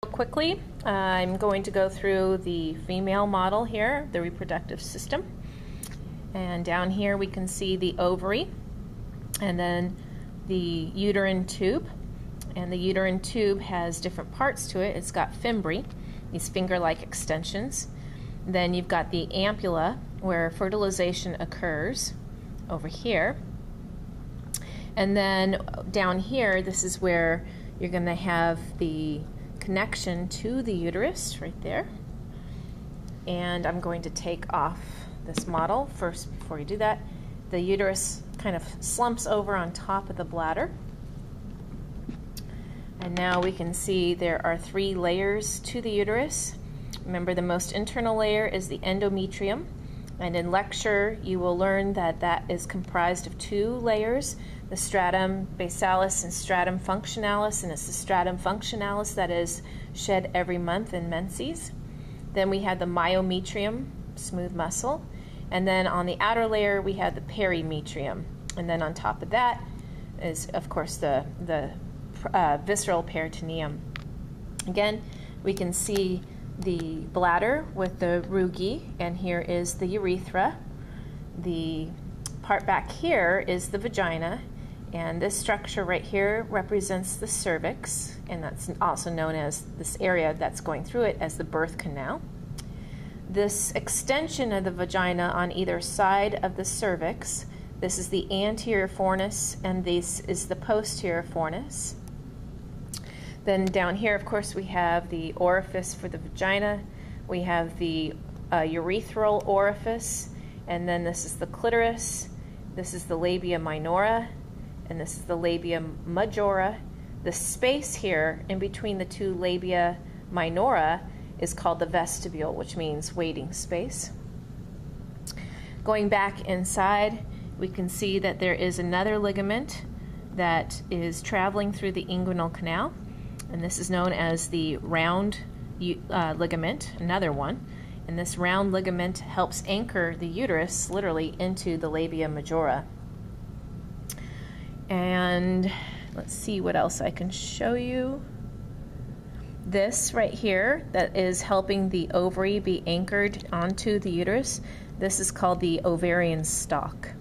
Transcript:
Quickly, I'm going to go through the female model here, the reproductive system. And down here we can see the ovary and then the uterine tube. And the uterine tube has different parts to it. It's got fimbriae, these finger-like extensions. Then you've got the ampulla, where fertilization occurs over here. And then down here, this is where you're going to have the connection to the uterus right there. And I'm going to take off this model first. Before you do that, the uterus kind of slumps over on top of the bladder. And now we can see there are 3 layers to the uterus. Remember, the most internal layer is the endometrium, and in lecture you will learn that that is comprised of 2 layers, the stratum basalis and stratum functionalis, and it's the stratum functionalis that is shed every month in menses. Then we have the myometrium, smooth muscle, and then on the outer layer we have the perimetrium, and then on top of that is, of course, the visceral peritoneum. Again, we can see the bladder with the rugae, and here is the urethra. The part back here is the vagina, and this structure right here represents the cervix, and that's also known as this area that's going through it as the birth canal. This extension of the vagina on either side of the cervix, this is the anterior fornix, and this is the posterior fornix. Then down here, of course, we have the orifice for the vagina. We have the urethral orifice, and then this is the clitoris. This is the labia minora, and this is the labia majora. The space here in between the 2 labia minora is called the vestibule, which means waiting space. Going back inside, we can see that there is another ligament that is traveling through the inguinal canal. And this is known as the round ligament, another one. And this round ligament helps anchor the uterus literally into the labia majora. And let's see what else I can show you. This right here that is helping the ovary be anchored onto the uterus, this is called the ovarian stalk.